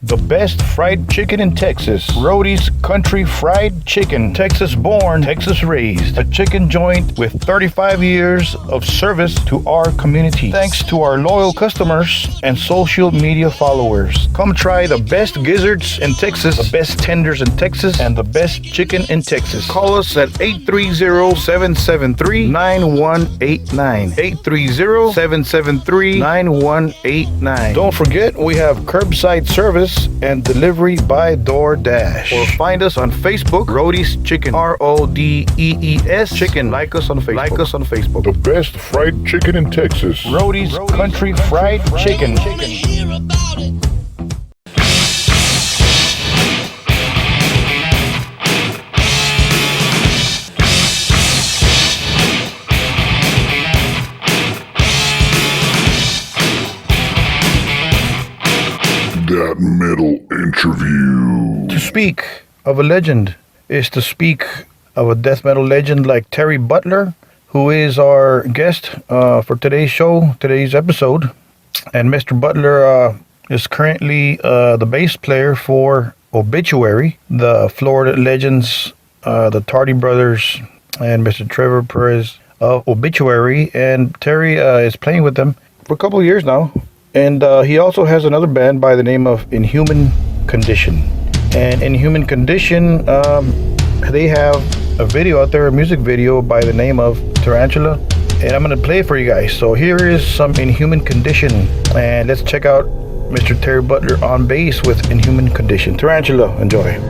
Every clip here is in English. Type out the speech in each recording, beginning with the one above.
The best fried chicken in Texas. Rody's Country Fried Chicken. Texas born, Texas raised. A chicken joint with 35 years of service to our community. Thanks to our loyal customers and social media followers. Come try the best gizzards in Texas, the best tenders in Texas, and the best chicken in Texas. Call us at 830-773-9189. 830-773-9189. Don't forget, we have curbside service and delivery by DoorDash. Or find us on Facebook, Rody's Chicken. RODEES Chicken. Like us on Facebook. The best fried chicken in Texas. Rody's Country Fried Chicken. That metal interview. To speak of a legend is to speak of a death metal legend like Terry Butler, who is our guest for today's show, today's episode. And Mr. Butler is currently the bass player for Obituary, the Florida legends, the Tardy brothers, and Mr. Trevor Perez of Obituary. And Terry is playing with them for a couple of years now. And he also has another band by the name of Inhuman Condition. And Inhuman Condition, they have a video out there, a music video by the name of Tarantula. And I'm going to play it for you guys. So here is some Inhuman Condition. And let's check out Mr. Terry Butler on bass with Inhuman Condition. Tarantula, enjoy.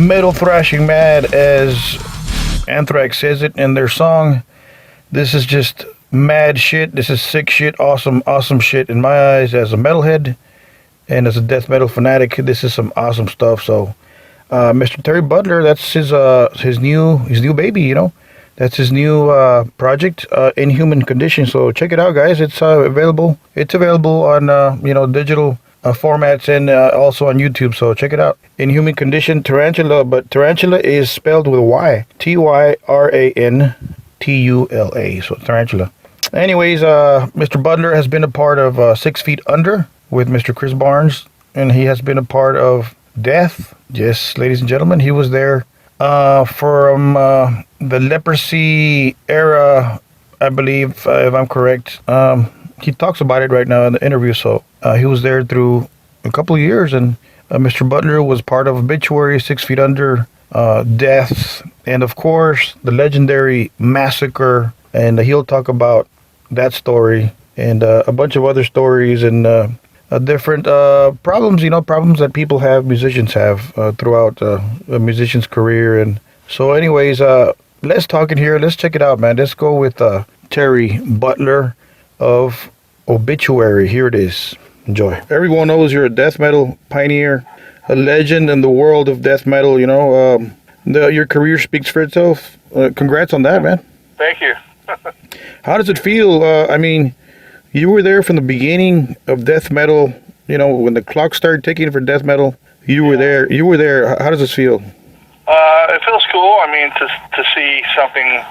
metal thrashing mad as Anthrax says it in their song. This is just mad shit. This is sick shit. Awesome shit in my eyes as a metalhead and as a death metal fanatic. This is some awesome stuff. So, Mr. Terry Butler, that's his new baby. You know, that's his new project, Inhuman Condition. So check it out, guys. It's available. It's available on digital formats and also on YouTube. So check it out. Inhuman Condition, Tarantula, but Tarantula is spelled with a Y. Tyrantula. So Tarantula. Anyways, Mr. Butler has been a part of 6 Feet Under with Mr. Chris Barnes, and he has been a part of Death. Yes, ladies and gentlemen, he was there from the Leprosy era, I believe, if I'm correct. He talks about it right now in the interview. So he was there through a couple of years, and Mr. Butler was part of Obituary, 6 Feet Under, Death, and of course the legendary Massacre. And he'll talk about that story and a bunch of other stories and different problems, problems that people have, musicians have throughout a musician's career. And so anyways, let's talk in here. Let's check it out, man. Let's go with Terry Butler of Obituary. Here it is. Enjoy. Everyone knows you're a death metal pioneer, a legend in the world of death metal. Your career speaks for itself. Congrats on that, man. Thank you. How does it feel? You were there from the beginning of death metal. When the clock started ticking for death metal, you were there. How does this feel? It feels cool. I mean, to see something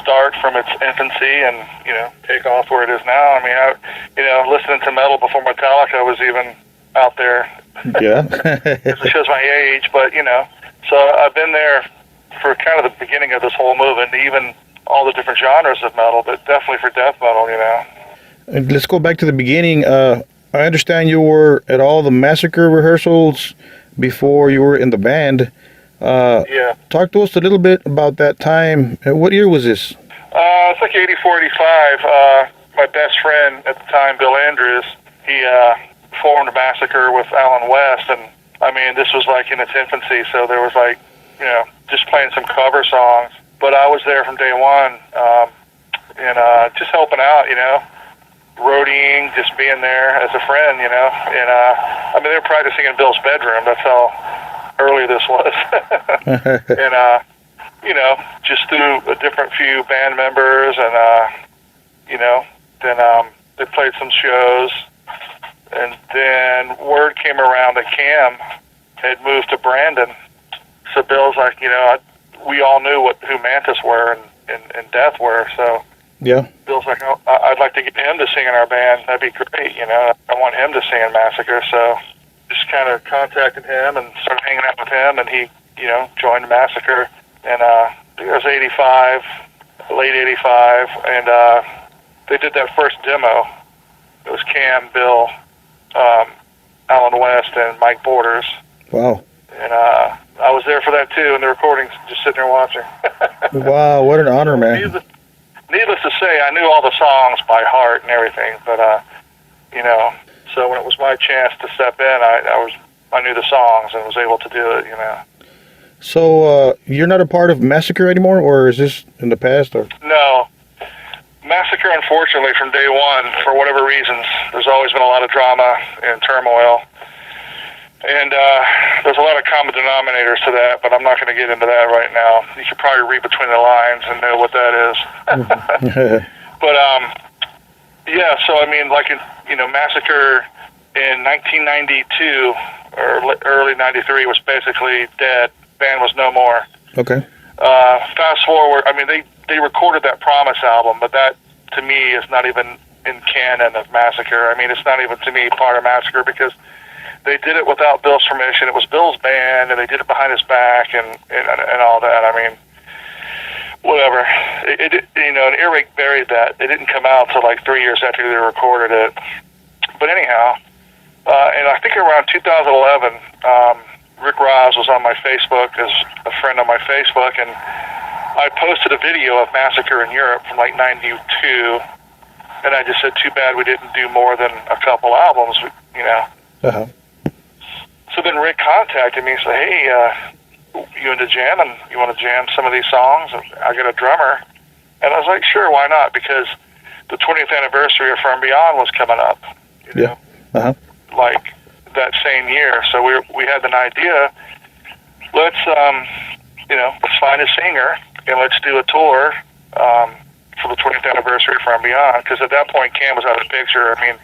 start from its infancy and take off where it is now. I mean, listening to metal before Metallica was even out there. Yeah, it shows my age, but so I've been there for kind of the beginning of this whole movement, even all the different genres of metal, but definitely for death metal. And let's go back to the beginning. I understand you were at all the Massacre rehearsals before you were in the band. Yeah. Talk to us a little bit about that time. What year was this? It's like 84, 85. My best friend at the time, Bill Andrews, he formed Massacre with Alan West, and I mean, this was like in its infancy, so there was like, just playing some cover songs. But I was there from day one, and just helping out, roadieing, just being there as a friend, and I mean, they were practicing in Bill's bedroom. That's how early this was. And just through a different few band members, and then they played some shows, and then word came around that Cam had moved to Brandon. So Bill's like, we all knew who Mantis were and Death were, so yeah. Bill's like, oh, I'd like to get him to sing in our band. That'd be great, I want him to sing in Massacre. So just kind of contacted him and started hanging out with him, and he, joined Massacre. And it was 85, late 85, and they did that first demo. It was Cam, Bill, Alan West, and Mike Borders. Wow. And I was there for that too, and the recordings, just sitting there watching. Wow, what an honor, man. Needless to say, I knew all the songs by heart and everything, but so when it was my chance to step in, I knew the songs and was able to do it, So you're not a part of Massacre anymore, or is this in the past? Or no, Massacre, unfortunately, from day one, for whatever reasons, there's always been a lot of drama and turmoil. And there's a lot of common denominators to that, but I'm not going to get into that right now. You should probably read between the lines and know what that is. But, yeah, so, I mean, like, Massacre in 1992 or early 93 was basically dead. Band was no more. Okay. Fast forward, I mean, they recorded that Promise album, but that, to me, is not even in canon of Massacre. I mean, it's not even, to me, part of Massacre, because they did it without Bill's permission. It was Bill's band, and they did it behind his back and all that. I mean, whatever. And Eric buried that. It didn't come out until like 3 years after they recorded it. But anyhow, and I think around 2011, Rick Ross was on my Facebook as a friend on my Facebook, and I posted a video of Massacre in Europe from like 92, and I just said, too bad we didn't do more than a couple albums, Uh-huh. So then Rick contacted me and said, hey, you into jamming? You want to jam some of these songs? I got a drummer. And I was like, sure, why not? Because the 20th anniversary of From Beyond was coming up, you know, like that same year. So we had an idea. Let's find a singer and let's do a tour for the 20th anniversary of From Beyond. Because at that point, Cam was out of the picture. I mean,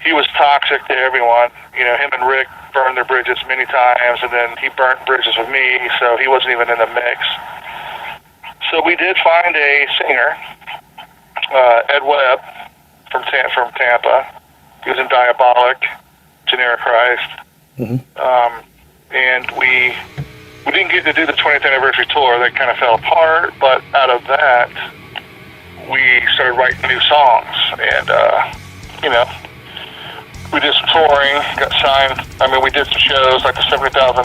he was toxic to everyone. You know, him and Rick burned their bridges many times, and then he burnt bridges with me, so he wasn't even in the mix. So we did find a singer, Ed Webb from Tampa. He was in Diabolic, Generic Christ. And we didn't get to do the 20th anniversary tour. That kind of fell apart, but out of that, we started writing new songs. And, we did some touring, got signed. I mean, we did some shows, like the 70,000,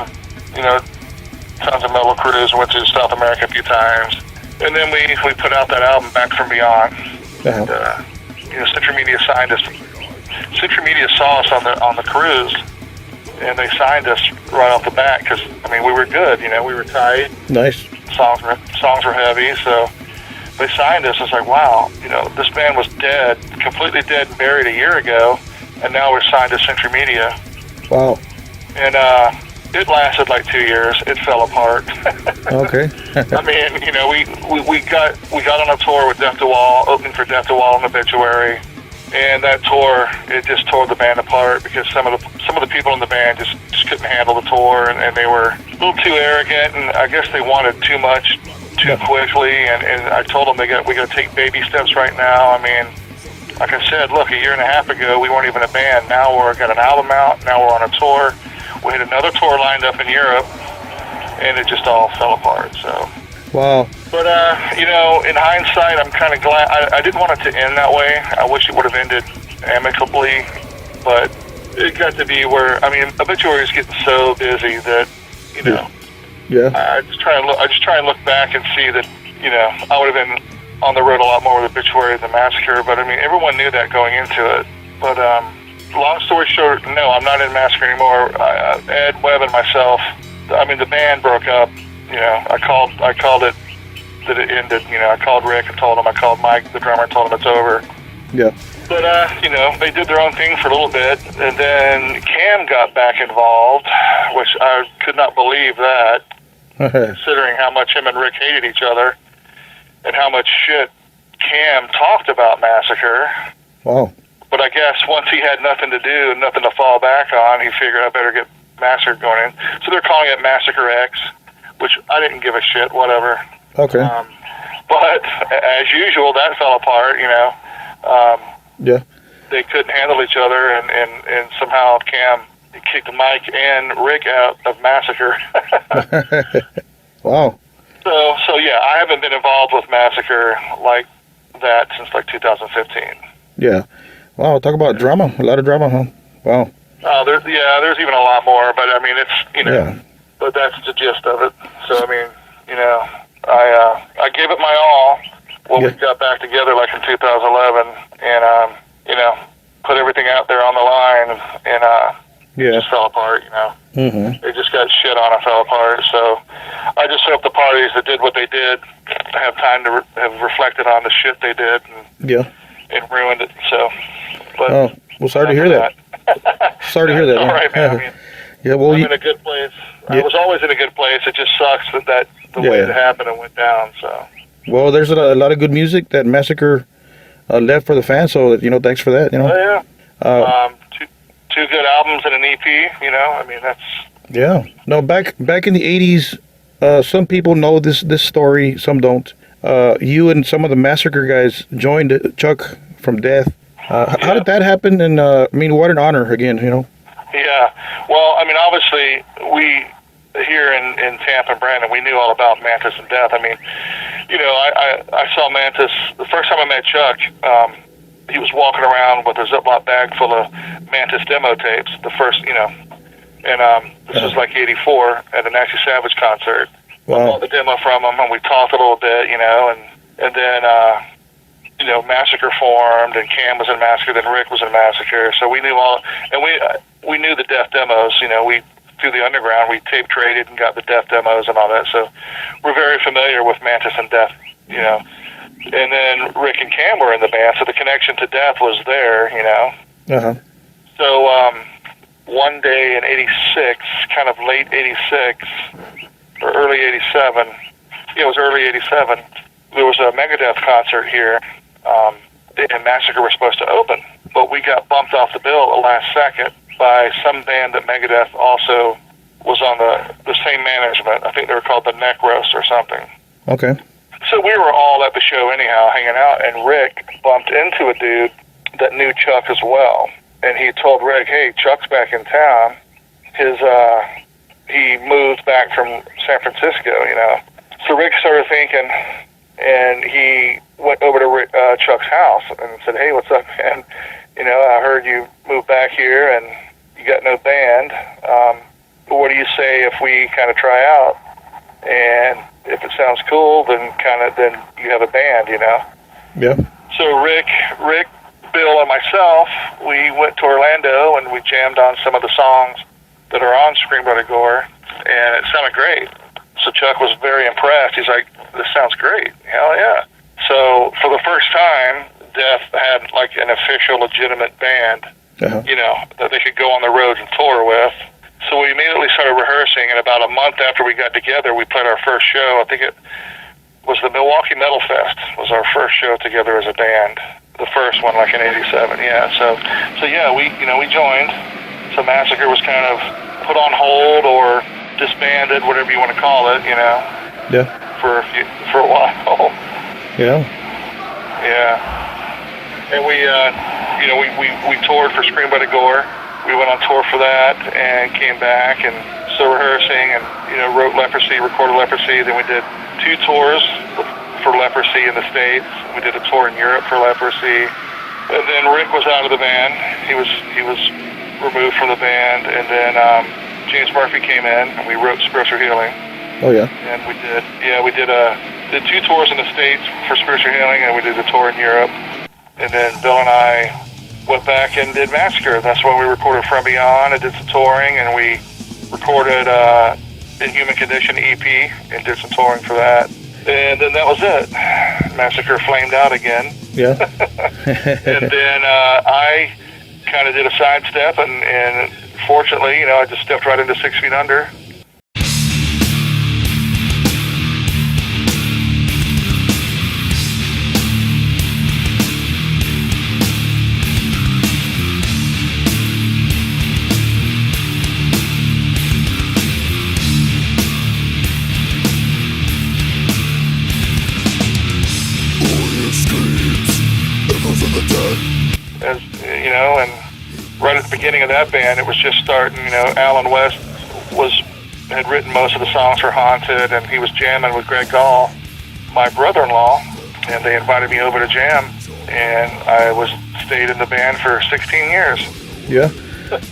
Tons of Metal Cruise, went to South America a few times. And then we put out that album, Back From Beyond. And, Century Media signed us. Century Media saw us on the cruise, and they signed us right off the bat because, I mean, we were good, we were tight. Nice. Songs were heavy, so they signed us. It's like, wow, this band was dead, completely dead and buried a year ago, and now we're signed to Century Media. Wow. And it lasted like 2 years. It fell apart. Okay. I mean, we got on a tour with Death to Wall, opening for Death to Wall and Obituary, and that tour, it just tore the band apart because some of the people in the band just couldn't handle the tour, and they were a little too arrogant, and I guess they wanted too much too quickly. And I told them we got to take baby steps right now. I mean, like I said, look, a year and a half ago, we weren't even a band. Now we're got an album out. Now we're on a tour. We had another tour lined up in Europe, and it just all fell apart. So, wow. But in hindsight, I'm kind of glad. I didn't want it to end that way. I wish it would have ended amicably, but it got to be where, I mean, Obituary is getting so busy that I just try and look back and see that I would have been on the road a lot more with Obituary than Massacre, but I mean, everyone knew that going into it. But long story short, no, I'm not in Massacre anymore. Ed Webb and myself, I mean, the band broke up. I called it that it ended. I called Rick and told him. I called Mike, the drummer, and told him it's over. Yeah. But they did their own thing for a little bit, and then Cam got back involved, which I could not believe that, considering how much him and Rick hated each other. And how much shit Cam talked about Massacre. Wow. But I guess once he had nothing to do and nothing to fall back on, he figured I better get Massacre going in. So they're calling it Massacre X, which I didn't give a shit, whatever. Okay. But as usual, that fell apart, Yeah. They couldn't handle each other, and somehow Cam kicked Mike and Rick out of Massacre. Wow. So yeah, I haven't been involved with Massacre like that since like 2015. Yeah. Wow, talk about drama. A lot of drama, huh? Wow. There's even a lot more, but I mean, it's, but that's the gist of it. So, I mean, I gave it my all when we got back together like in 2011 and, put everything out there on the line and it just fell apart, They just got shit on and fell apart. So I just hope the parties that did what they did have time to have reflected on the shit they did and ruined it. So, but well, sorry to hear that. Sorry to hear that. All right, man. I mean, I'm in a good place. I was always in a good place. It just sucks that the way it happened and went down. So. Well, there's a lot of good music that Massacre left for the fans. So thanks for that. Oh yeah. Two good albums and an EP. I mean that's. Yeah. No, back in the 80s, some people know this story. Some don't. You and some of the Massacre guys joined Chuck from Death. How did that happen? And I mean, what an honor again. Yeah. Well, I mean, obviously we here in Tampa and Brandon, we knew all about Mantis and Death. I mean, I saw Mantis the first time I met Chuck. He was walking around with a Ziploc bag full of Mantis demo tapes. The first, and this was like '84 at a Nasty Savage concert. Wow. I bought the demo from him, and we talked a little bit, and then Massacre formed, and Cam was in Massacre, then Rick was in Massacre. So we knew all, and we knew the Death demos. We through the underground. We tape traded and got the Death demos and all that. So we're very familiar with Mantis and Death, you know. And then Rick and Cam were in the band, so the connection to Death was there, you know. Uh-huh. So one day in '86, kind of late '86 or early '87, yeah, it was early '87. There was a Megadeth concert here, and Massacre was supposed to open, but we got bumped off the bill at the last second by some band that Megadeth also was on the same management. I think they were called the Necros or something. Okay. So we were all at the show anyhow, hanging out, and Rick bumped into a dude that knew Chuck as well. And he told Rick, hey, Chuck's back in town. He moved back from San Francisco, you know. So Rick started thinking, and he went over to Chuck's house and said, hey, what's up, man? You know, I heard you moved back here and you got no band. What do you say if we kind of try out? And if it sounds cool, then you have a band, you know? Yeah. So Rick, Bill, and myself, we went to Orlando and we jammed on some of the songs that are on Scream Bloody Gore, and it sounded great. So Chuck was very impressed. He's like, this sounds great. Hell yeah. So for the first time, Death had like an official, legitimate band, you know, that they could go on the road and tour with. So we immediately started rehearsing, and about a month after we got together, we played our first show. I think it was the Milwaukee Metal Fest was our first show together as a band. The first one, like in '87, yeah. So yeah, we joined. So Massacre was kind of put on hold or disbanded, whatever you want to call it, you know. Yeah. For a while. Yeah. Yeah. And we toured for Scream Bloody Gore. We went on tour for that and came back and still rehearsing and, you know, wrote Leprosy, recorded Leprosy. Then we did 2 tours for Leprosy in the States. We did a tour in Europe for Leprosy. And then Rick was out of the band. He was removed from the band. And then James Murphy came in and we wrote Spiritual Healing. Oh, yeah. And we did 2 tours in the States for Spiritual Healing, and we did a tour in Europe. And then Bill and I went back and did Massacre. That's when we recorded From Beyond and did some touring, and we recorded Inhuman Condition EP and did some touring for that. And then that was it. Massacre flamed out again. Yeah. And then I kind of did a sidestep, and fortunately, you know, I just stepped right into 6 Feet Under. As you know, and right at the beginning of that band, it was just starting. You know, Alan West had written most of the songs for Haunted, and he was jamming with Greg Gall, my brother-in-law, and they invited me over to jam, and I stayed in the band for 16 years. Yeah.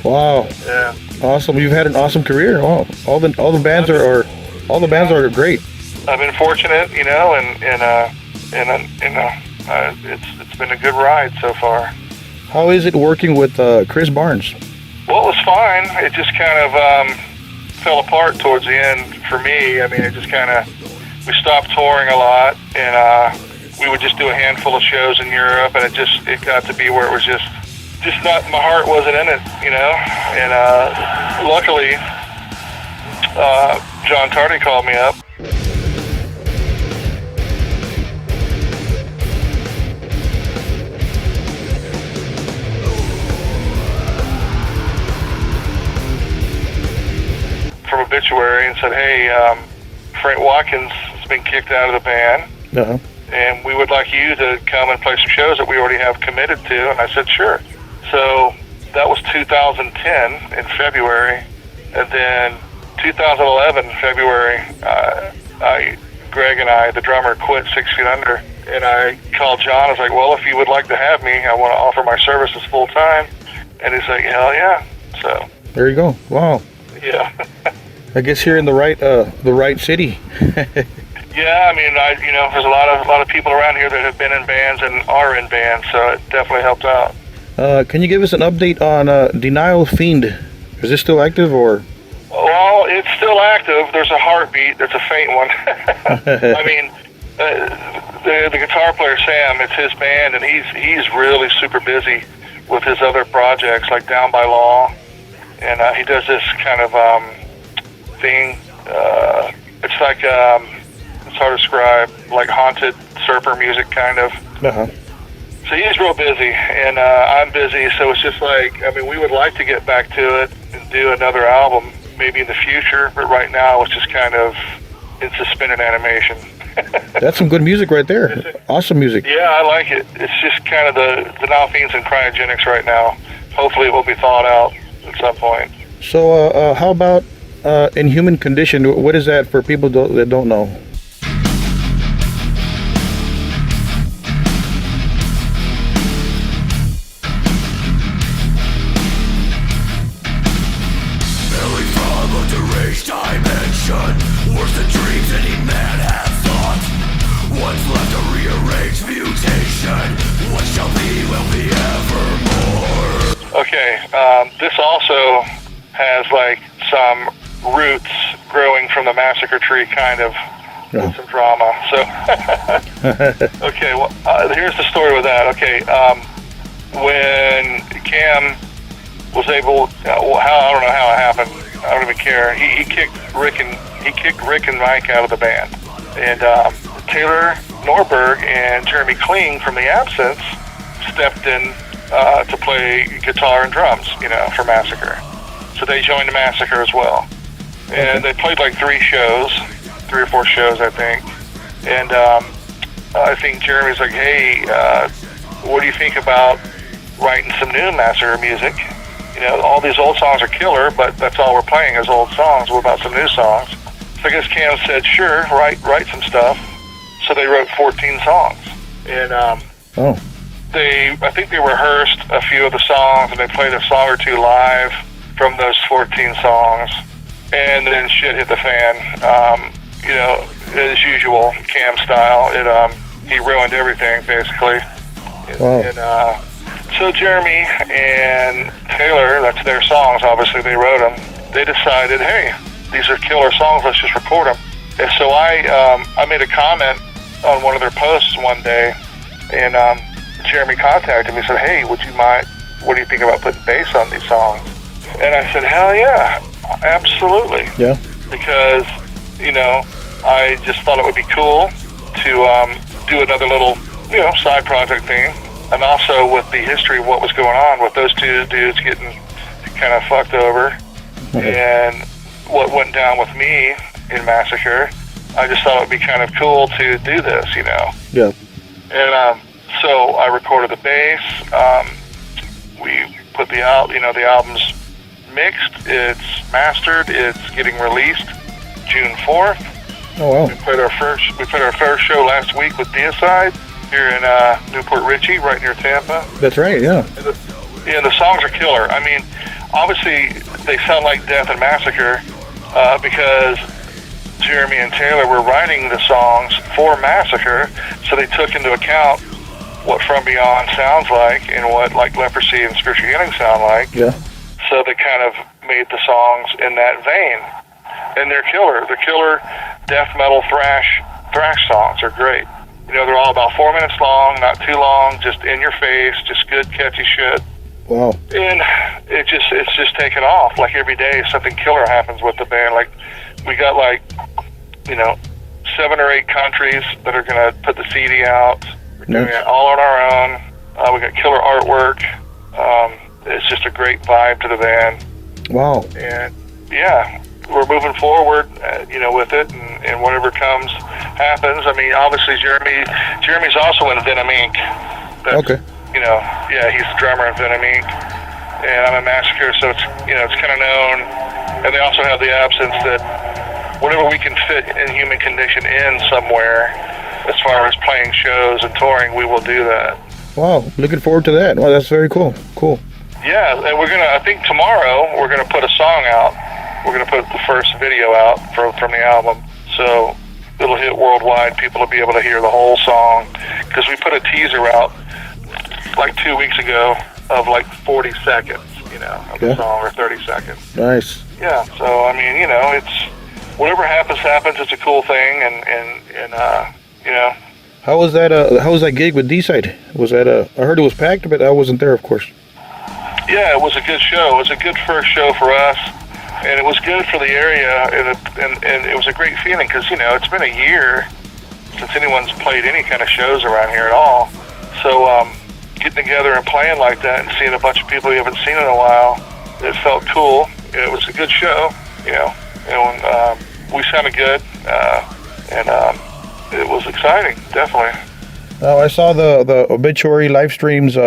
Wow. Yeah. Awesome. You've had an awesome career. Wow. All the bands are great. I've been fortunate, you know, and it's been a good ride so far. How is it working with Chris Barnes? Well, it was fine. It just kind of fell apart towards the end for me. I mean, it just kind of, we stopped touring a lot, and we would just do a handful of shows in Europe, and it got to be where it was just not, my heart wasn't in it, you know. And luckily, John Tardy called me up. From Obituary and said, hey, Frank Watkins has been kicked out of the band, and we would like you to come and play some shows that we already have committed to. And I said, sure. So that was 2010 in February, and then 2011 February, Greg and I, the drummer, quit 6 Feet Under, and I called John. I was like, well, if you would like to have me, I want to offer my services full time. And he's like, hell yeah. So there you go. Wow. Yeah. I guess you're in the right city. Yeah, I mean, there's a lot of people around here that have been in bands and are in bands, so it definitely helped out. Can you give us an update on Denial Fiend? Is this still active or? Well, it's still active. There's a heartbeat. There's a faint one. I mean, the guitar player Sam, it's his band, and he's really super busy with his other projects like Down by Law, and he does this kind of thing. It's like it's hard to describe, like haunted surfer music kind of. Uh-huh. So he's real busy, and I'm busy. So it's just like, I mean, we would like to get back to it and do another album maybe in the future, but right now it's just kind of in suspended animation. That's some good music right there. Awesome music. Yeah, I like it. It's just kind of the Nalphenes and cryogenics right now. Hopefully it will be thawed out at some point. So how about Inhuman Condition? What is that for people that don't know? Dimension, worse than dreams any man has thought. What's left a rearranged mutation? What shall be will be evermore. Okay, this also has like some roots growing from the Massacre tree, kind of, with some drama. So, okay, well, here's the story with that. Okay, when Cam was able, I don't know how it happened. I don't even care. He kicked Rick and Mike out of the band, and Taylor Norberg and Jeremy Kling from the Absence stepped in to play guitar and drums, for Massacre. So they joined the Massacre as well, and they played like 3 or 4 shows, I think. And I think Jeremy's like, "Hey, what do you think about writing some new Massacre music? All these old songs are killer, but that's all we're playing is old songs. What about some new songs?" So I guess Cam said, "Sure, write some stuff." So they wrote 14 songs, and I think they rehearsed a few of the songs, and they played a song or 2 live from those 14 songs, and then shit hit the fan. As usual, Cam style. He ruined everything basically. Wow. And so Jeremy and Taylor, that's their songs, obviously they wrote them, they decided, hey, these are killer songs, let's just record them. And so I made a comment on one of their posts one day, and Jeremy contacted me and said, "Hey, what do you think about putting bass on these songs?" And I said, "Hell yeah, absolutely." Yeah. Because, I just thought it would be cool to do another little, side project thing. And also with the history of what was going on with those 2 dudes getting kind of fucked over, and what went down with me in Massacre, I just thought it would be kind of cool to do this, Yeah. And so I recorded the bass. We put the album's mixed, it's mastered, it's getting released June 4th. Oh wow. We played our first show last week with Deicide here in Newport Richey, right near Tampa. That's right, yeah. The songs are killer. I mean, obviously they sound like Death and Massacre because Jeremy and Taylor were writing the songs for Massacre, so they took into account what From Beyond sounds like and what like Leprosy and Spiritual Healing sound like. Yeah. So they kind of made the songs in that vein, and they're killer. They're killer death metal thrash songs are great. They're all about 4 minutes long, not too long, just in your face, just good, catchy shit. Wow. And it's just taken off. Like every day, something killer happens with the band. Like we got 7 or 8 countries that are gonna put the CD out. We're doing it all on our own. We got killer artwork. It's just a great vibe to the band. Wow. And yeah, we're moving forward, with it, and whatever comes happens. I mean, obviously Jeremy's also in Venom Inc. That's, Okay. He's the drummer in Venom Inc. And I'm a Massacre, so it's kind of known. And they also have the Absence that whatever we can fit Inhuman Condition in somewhere, as far as playing shows and touring, we will do that. Wow, looking forward to that. Wow, that's very cool. Cool. Yeah, and I think tomorrow, we're gonna put a song out. We're gonna put the first video out from the album. So it'll hit worldwide. People will be able to hear the whole song. Because we put a teaser out like 2 weeks ago of like 40 seconds, of the Yeah. song, or 30 seconds. Nice. Yeah, so, I mean, it's, whatever happens, it's a cool thing, and How was that? How was that gig with D-Side? Was that I heard it was packed, but I wasn't there, of course. yeah, it was a good show. It was a good first show for us, and it was good for the area, and it was a great feeling, because, it's been a year since anyone's played any kind of shows around here at all. So, getting together and playing like that and seeing a bunch of people you haven't seen in a while, it felt cool. It was a good show, and we sounded good, and it was exciting, definitely. Now, I saw the Obituary live streams.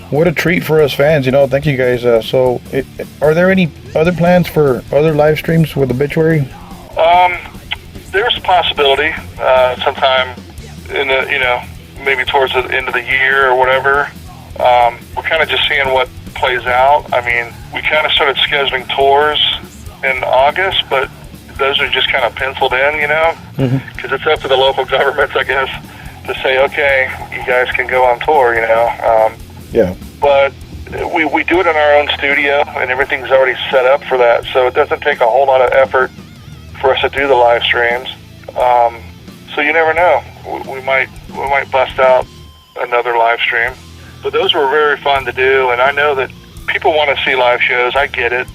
What a treat for us fans, Thank you guys. Are there any other plans for other live streams with Obituary? There's a possibility sometime in the, maybe towards the end of the year or whatever. We're kind of just seeing what plays out. I mean, we kind of started scheduling tours in August, but those are just kind of penciled in, because it's up to the local governments, I guess, to say, okay, you guys can go on tour, Yeah. But we do it in our own studio, and everything's already set up for that, so it doesn't take a whole lot of effort for us to do the live streams. So you never know. We might bust out another live stream. But those were very fun to do, and I know that people want to see live shows. I get it,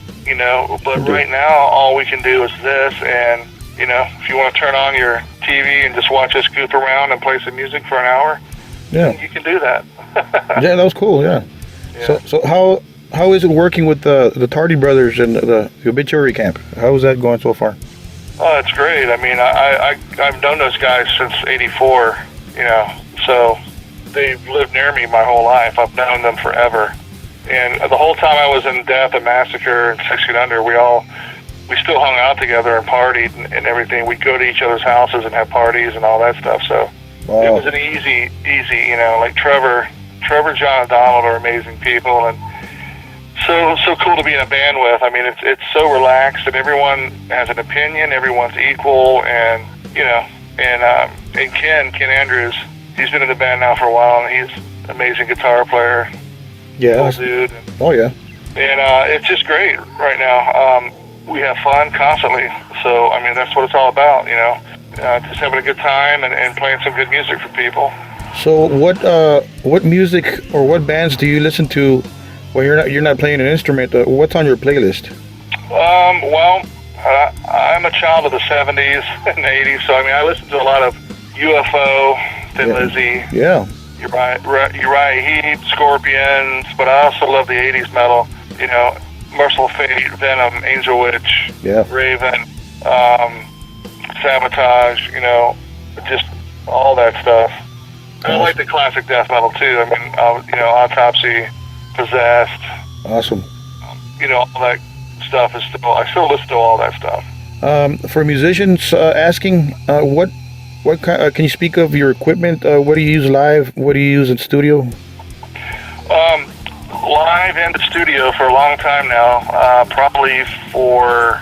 But right now, all we can do is this, and if you want to turn on your TV and just watch us goof around and play some music for an hour, you can do that. Yeah, that was cool. Yeah. So how is it working with the Tardy brothers and the Obituary camp? How is that going so far? Oh, it's great. I mean, I've known those guys since '84. So they've lived near me my whole life. I've known them forever. And the whole time I was in Death and Massacre and 6 Feet Under, we still hung out together and partied and everything. We'd go to each other's houses and have parties and all that stuff. So it was an easy, like Trevor, John, and Donald are amazing people, and so cool to be in a band with. I mean, it's so relaxed, and everyone has an opinion. Everyone's equal, and and Ken Andrews, he's been in the band now for a while, and he's an amazing guitar player. Yeah. Cool dude. Oh yeah. And it's just great right now. We have fun constantly, so I mean that's what it's all about, just having a good time and playing some good music for people. So what music or what bands do you listen to when you're not playing an instrument? What's on your playlist? Well, I'm a child of the 70s and 80s, so I mean I listen to a lot of UFO, Thin Lizzy, Uriah Heep, Scorpions, but I also love the 80s metal, Merciful Fate, Venom, Angel Witch, Raven, Sabotage, just all that stuff. And I like the classic death metal too. I mean, Autopsy, Possessed. Awesome. All that stuff is I still listen to all that stuff. For musicians asking, what kind? Can you speak of your equipment? What do you use live? What do you use in studio? Live and the studio for a long time now. Probably for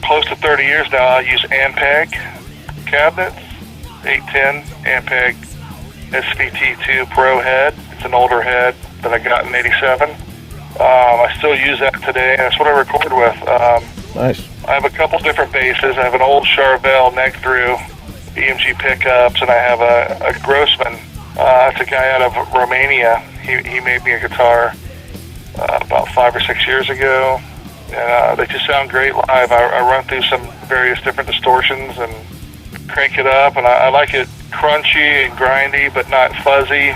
close to 30 years now. I use Ampeg cabinets, 810 Ampeg SVT2 Pro head. It's an older head that I got in '87. I still use that today, and that's what I record with. Nice. I have a couple different basses. I have an old Charvel neck-through EMG pickups, and I have a Grossman. It's a guy out of Romania. He made me a guitar about 5 or 6 years ago, and they just sound great live. I run through some various different distortions and crank it up, and I like it crunchy and grindy, but not fuzzy,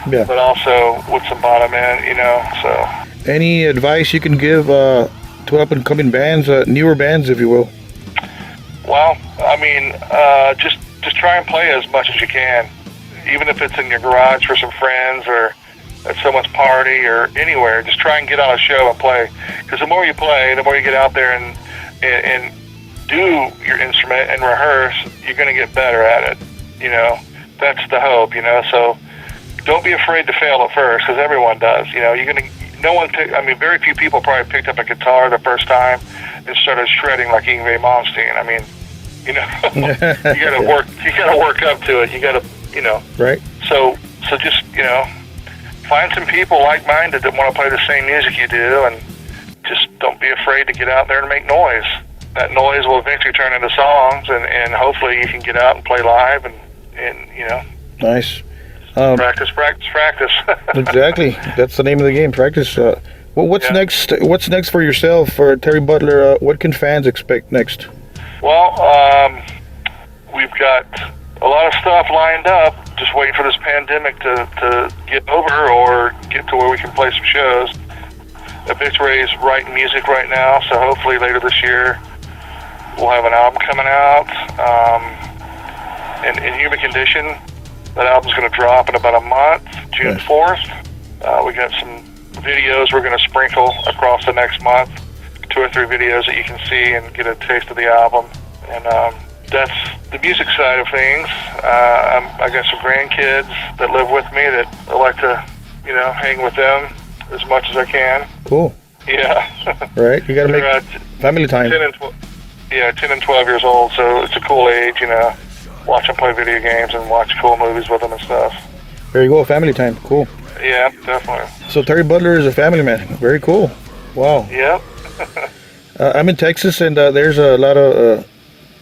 but also with some bottom end, so. Any advice you can give to up-and-coming bands, newer bands, if you will? Well, I mean, just try and play as much as you can, even if it's in your garage for some friends or at someone's party or anywhere. Just try and get on a show and play, because the more you play, the more you get out there and do your instrument and rehearse, you're going to get better at it. That's the hope. So don't be afraid to fail at first, because everyone does. You know, very few people probably picked up a guitar the first time and started shredding like Yngwie Malmsteen. I mean, you know, you gotta work up to it. You gotta, you know. Right. So just, you know, find some people like-minded that want to play the same music you do, and just don't be afraid to get out there and make noise. That noise will eventually turn into songs, and hopefully you can get out and play live, and you know. Nice. Practice. Exactly. That's the name of the game. Practice. What's next? What's next for yourself, for Terry Butler? What can fans expect next? Well, we've got a lot of stuff lined up. Just waiting for this pandemic to get over or get to where we can play some shows. Obituary is writing music right now, so hopefully later this year we'll have an album coming out. And Inhuman Condition, that album's going to drop in about a month, June 4th. We got some videos we're going to sprinkle across the next month, 2 or 3 videos that you can see and get a taste of the album. And that's the music side of things. I got some grandkids that live with me that I like to, you know, hang with them as much as I can. Cool. Yeah. Right. You got to make family time. 10 and 12 years old, so it's a cool age, you know. Watch them play video games and watch cool movies with them and stuff. There you go, family time. Cool. Yeah, definitely. So Terry Butler is a family man. Very cool. Wow. Yep. I'm in Texas, and there's a lot of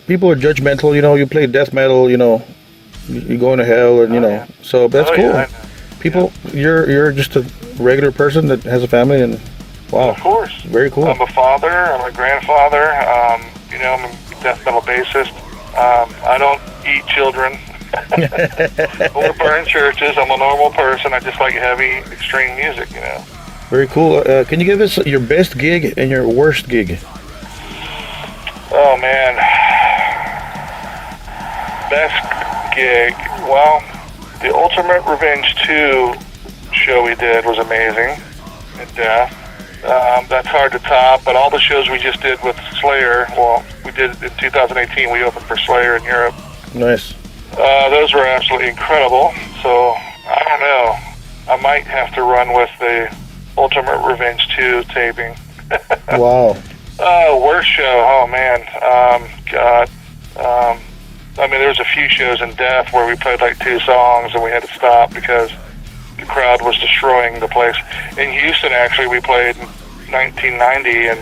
people are judgmental. You know, you play death metal, you know, you're going to hell, and you know. Yeah. So that's cool. Yeah, people, you're just a regular person that has a family, and wow. Of course. Very cool. I'm a father. I'm a grandfather. You know, I'm a death metal bassist. I don't eat children or burn churches. I'm a normal person. I just like heavy, extreme music, you know. Very cool. Can you give us your best gig and your worst gig? Oh, man. Best gig. Well, the Ultimate Revenge 2 show we did was amazing. In Death. That's hard to top, but all the shows we just did with Slayer, well, we did in 2018, we opened for Slayer in Europe. Nice. Those were absolutely incredible. So, I don't know. I might have to run with the Ultimate Revenge 2 taping. Wow. Worst show. Oh, man. God. I mean, there was a few shows in Death where we played like 2 songs and we had to stop because the crowd was destroying the place. In Houston, actually, we played in 1990, and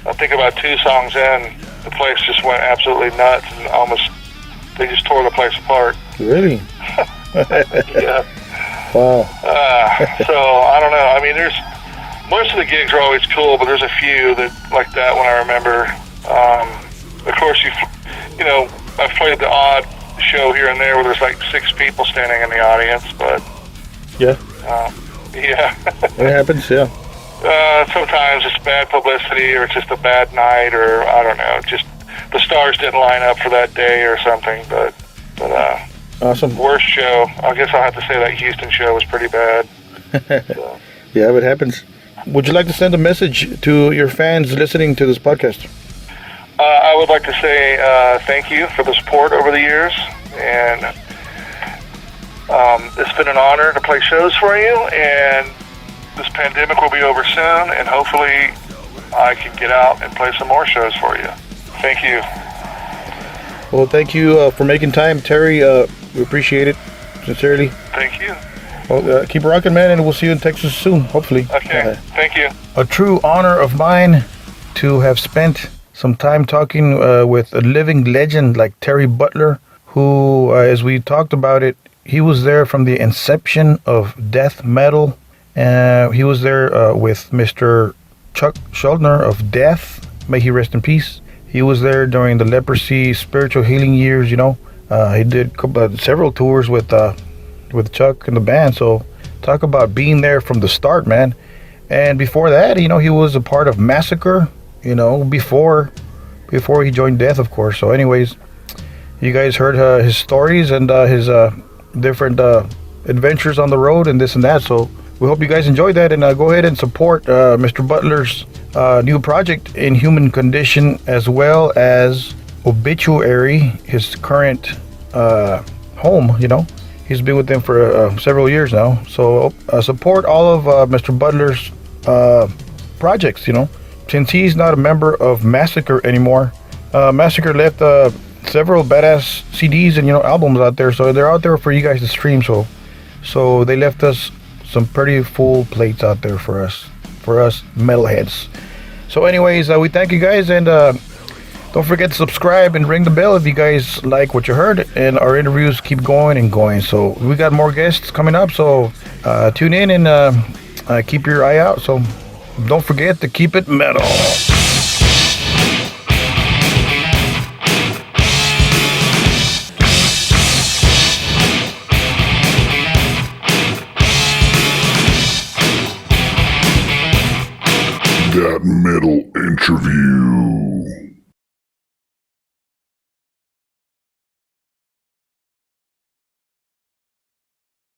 I think about 2 songs in, the place just went absolutely nuts and they just tore the place apart. Really? Yeah. Wow. So, I don't know. I mean, most of the gigs are always cool, but there's a few that, like that one I remember. Of course, you know, I've played the odd show here and there where there's like 6 people standing in the audience, but yeah. Yeah. It happens, yeah. Sometimes it's bad publicity, or it's just a bad night, or I don't know, just the stars didn't line up for that day or something, but awesome. Worst show, I guess I'll have to say that Houston show was pretty bad. So. Yeah, it happens. Would you like to send a message to your fans listening to this podcast? I would like to say thank you for the support over the years, and it's been an honor to play shows for you, and this pandemic will be over soon, and hopefully I can get out and play some more shows for you. Thank you. Well, thank you for making time, Terry. We appreciate it, sincerely. Thank you. Well, keep rocking, man, and we'll see you in Texas soon, hopefully. Okay, thank you. A true honor of mine to have spent some time talking with a living legend like Terry Butler, who, as we talked about it, he was there from the inception of death metal. He was there with Mr. Chuck Schuldiner of Death. May he rest in peace. He was there during the leprosy spiritual healing years, you know. He did several tours with Chuck and the band. So talk about being there from the start, man. And before that, you know, he was a part of Massacre, you know, before he joined Death, of course. So anyways, you guys heard his stories and his different adventures on the road and this and that. So we hope you guys enjoyed that, and go ahead and support Mr. Butler's new project, Inhuman Condition, as well as Obituary, his current home, you know. He's been with them for several years now. So support all of Mr. Butler's projects, you know. Since he's not a member of Massacre anymore, Massacre left several badass CDs and, you know, albums out there. So they're out there for you guys to stream. So they left us some pretty full plates out there for us metalheads. So anyways, we thank you guys, and don't forget to subscribe and ring the bell if you guys like what you heard. And our interviews keep going and going. So we got more guests coming up. So tune in and keep your eye out. So don't forget to keep it metal. That metal interview.